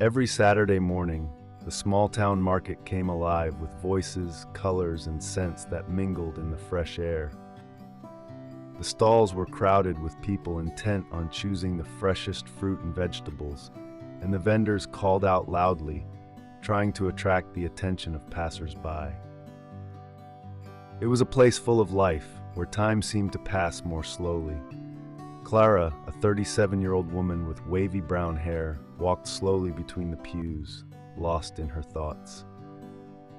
Every Saturday morning, the small-town market came alive with voices, colors, and scents that mingled in the fresh air. The stalls were crowded with people intent on choosing the freshest fruit and vegetables, and the vendors called out loudly, trying to attract the attention of passers-by. It was a place full of life, where time seemed to pass more slowly. Clara, a 37-year-old woman with wavy brown hair, walked slowly between the pews, lost in her thoughts.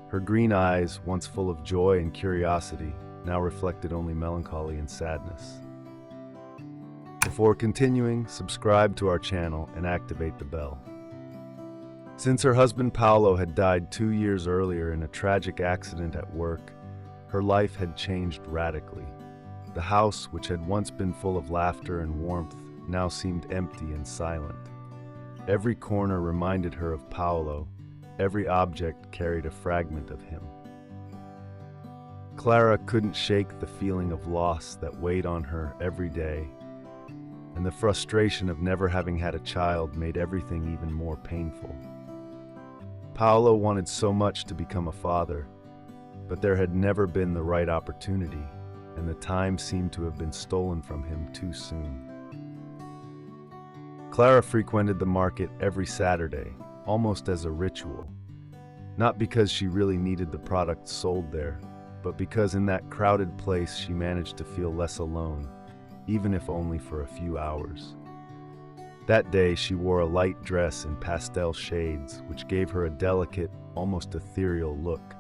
Her green eyes, once full of joy and curiosity, now reflected only melancholy and sadness. Before continuing, subscribe to our channel and activate the bell. Since her husband Paolo had died 2 years earlier in a tragic accident at work, her life had changed radically. The house, which had once been full of laughter and warmth, now seemed empty and silent. Every corner reminded her of Paolo. Every object carried a fragment of him. Clara couldn't shake the feeling of loss that weighed on her every day, and the frustration of never having had a child made everything even more painful. Paolo wanted so much to become a father, but there had never been the right opportunity, and the time seemed to have been stolen from him too soon. Clara frequented the market every Saturday, almost as a ritual, not because she really needed the products sold there, but because in that crowded place she managed to feel less alone, even if only for a few hours. That day she wore a light dress in pastel shades, which gave her a delicate, almost ethereal look,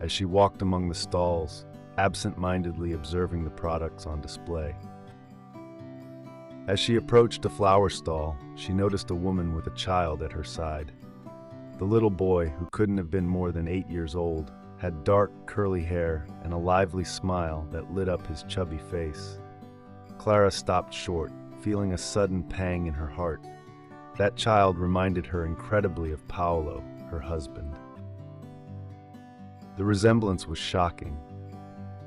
as she walked among the stalls, absent-mindedly observing the products on display. As she approached a flower stall, she noticed a woman with a child at her side. The little boy, who couldn't have been more than 8 years old, had dark, curly hair and a lively smile that lit up his chubby face. Clara stopped short, feeling a sudden pang in her heart. That child reminded her incredibly of Paolo, her husband. The resemblance was shocking.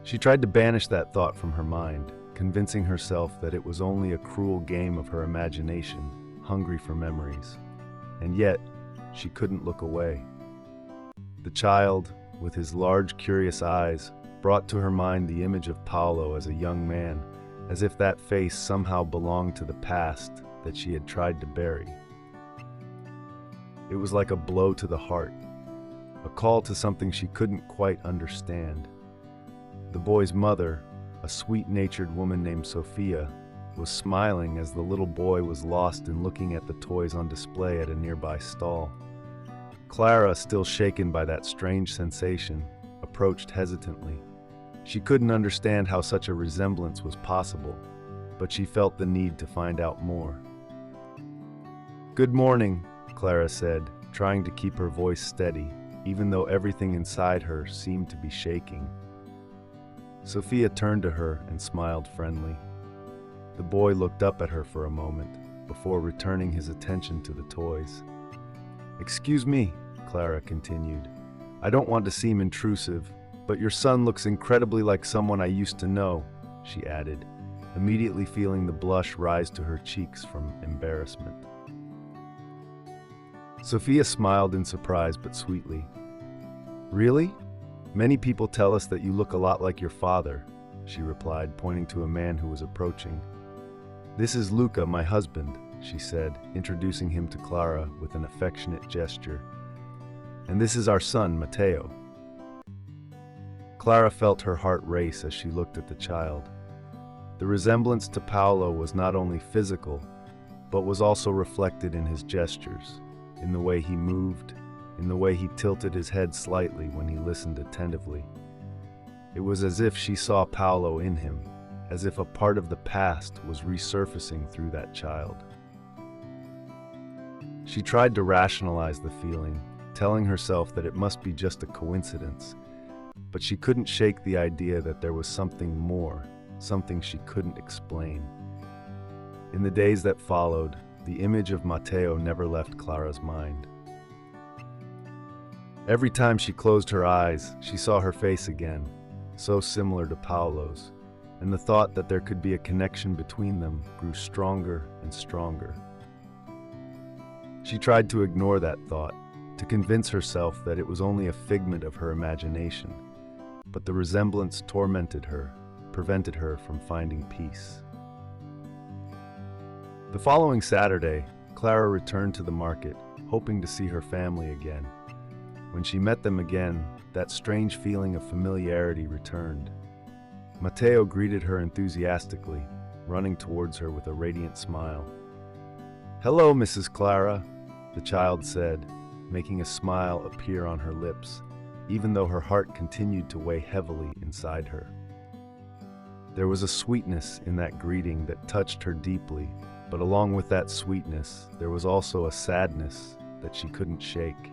She tried to banish that thought from her mind, convincing herself that it was only a cruel game of her imagination, hungry for memories. And yet, she couldn't look away. The child, with his large, curious eyes, brought to her mind the image of Paolo as a young man, as if that face somehow belonged to the past that she had tried to bury. It was like a blow to the heart, a call to something she couldn't quite understand. The boy's mother, a sweet-natured woman named Sophia, was smiling as the little boy was lost in looking at the toys on display at a nearby stall. Clara, still shaken by that strange sensation, approached hesitantly. She couldn't understand how such a resemblance was possible, but she felt the need to find out more. "Good morning," Clara said, trying to keep her voice steady, even though everything inside her seemed to be shaking. Sophia turned to her and smiled friendly. The boy looked up at her for a moment, before returning his attention to the toys. "Excuse me," Clara continued. "I don't want to seem intrusive, but your son looks incredibly like someone I used to know," she added, immediately feeling the blush rise to her cheeks from embarrassment. Sophia smiled in surprise but sweetly. "Really? Many people tell us that you look a lot like your father," she replied, pointing to a man who was approaching. "This is Luca, my husband," she said, introducing him to Clara with an affectionate gesture. "And this is our son, Matteo." Clara felt her heart race as she looked at the child. The resemblance to Paolo was not only physical, but was also reflected in his gestures, in the way he moved, in the way he tilted his head slightly when he listened attentively. It was as if she saw Paolo in him, as if a part of the past was resurfacing through that child. She tried to rationalize the feeling, telling herself that it must be just a coincidence, but she couldn't shake the idea that there was something more, something she couldn't explain. In the days that followed, the image of Matteo never left Clara's mind. Every time she closed her eyes, she saw her face again, so similar to Paolo's, and the thought that there could be a connection between them grew stronger and stronger. She tried to ignore that thought, to convince herself that it was only a figment of her imagination, but the resemblance tormented her, prevented her from finding peace. The following Saturday, Clara returned to the market, hoping to see her family again. When she met them again, that strange feeling of familiarity returned. Matteo greeted her enthusiastically, running towards her with a radiant smile. "Hello, Mrs. Clara," the child said, making a smile appear on her lips, even though her heart continued to weigh heavily inside her. There was a sweetness in that greeting that touched her deeply, but along with that sweetness, there was also a sadness that she couldn't shake.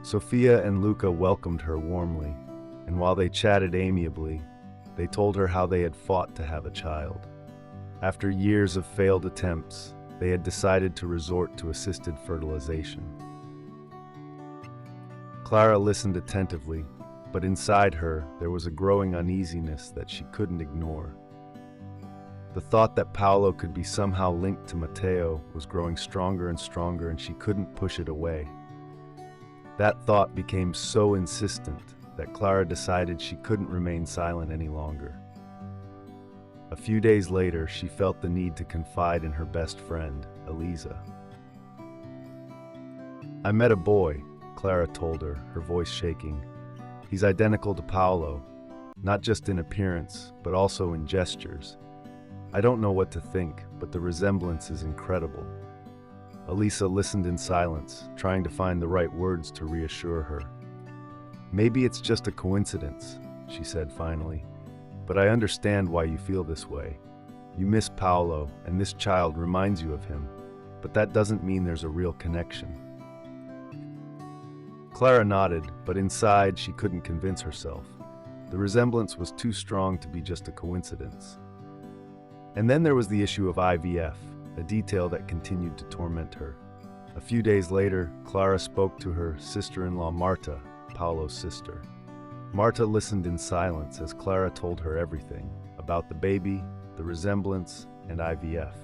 Sofia and Luca welcomed her warmly, and while they chatted amiably, they told her how they had fought to have a child. After years of failed attempts, they had decided to resort to assisted fertilization. Clara listened attentively, but inside her there was a growing uneasiness that she couldn't ignore. The thought that Paolo could be somehow linked to Matteo was growing stronger and stronger, and she couldn't push it away. That thought became so insistent that Clara decided she couldn't remain silent any longer. A few days later, she felt the need to confide in her best friend, Elisa. "I met a boy," Clara told her, her voice shaking. "He's identical to Paolo, not just in appearance, but also in gestures. I don't know what to think, but the resemblance is incredible." Elisa listened in silence, trying to find the right words to reassure her. "Maybe it's just a coincidence," she said finally, "but I understand why you feel this way. You miss Paolo, and this child reminds you of him, but that doesn't mean there's a real connection." Clara nodded, but inside she couldn't convince herself. The resemblance was too strong to be just a coincidence. And then there was the issue of IVF, a detail that continued to torment her. A few days later, Clara spoke to her sister-in-law Marta, Paolo's sister. Marta listened in silence as Clara told her everything about the baby, the resemblance, and IVF.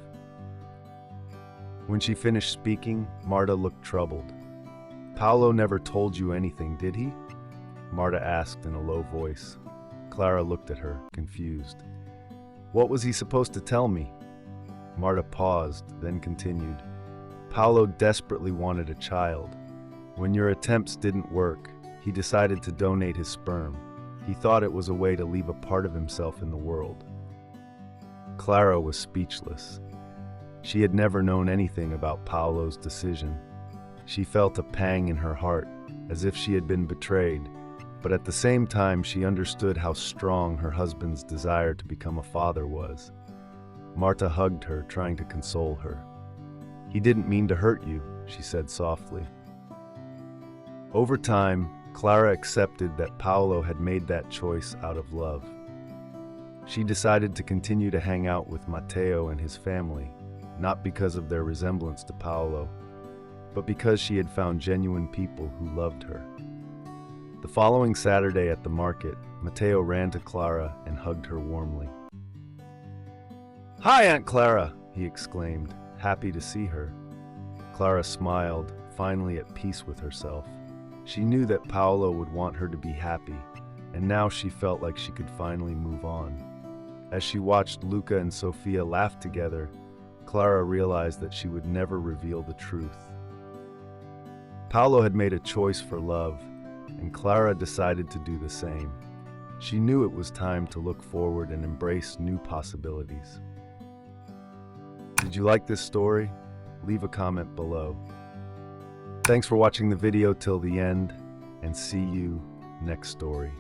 When she finished speaking, Marta looked troubled. "Paolo never told you anything, did he?" Marta asked in a low voice. Clara looked at her, confused. "What was he supposed to tell me?" Marta paused, then continued. "Paolo desperately wanted a child. When your attempts didn't work, he decided to donate his sperm. He thought it was a way to leave a part of himself in the world." Clara was speechless. She had never known anything about Paolo's decision. She felt a pang in her heart, as if she had been betrayed, but at the same time she understood how strong her husband's desire to become a father was. Marta hugged her, trying to console her. "He didn't mean to hurt you," she said softly. Over time, Clara accepted that Paolo had made that choice out of love. She decided to continue to hang out with Matteo and his family, not because of their resemblance to Paolo, but because she had found genuine people who loved her. The following Saturday at the market, Matteo ran to Clara and hugged her warmly. "Hi, Aunt Clara!" he exclaimed, happy to see her. Clara smiled, finally at peace with herself. She knew that Paolo would want her to be happy, and now she felt like she could finally move on. As she watched Luca and Sofia laugh together, Clara realized that she would never reveal the truth. Paolo had made a choice for love, and Clara decided to do the same. She knew it was time to look forward and embrace new possibilities. Did you like this story? Leave a comment below. Thanks for watching the video till the end, and see you next story.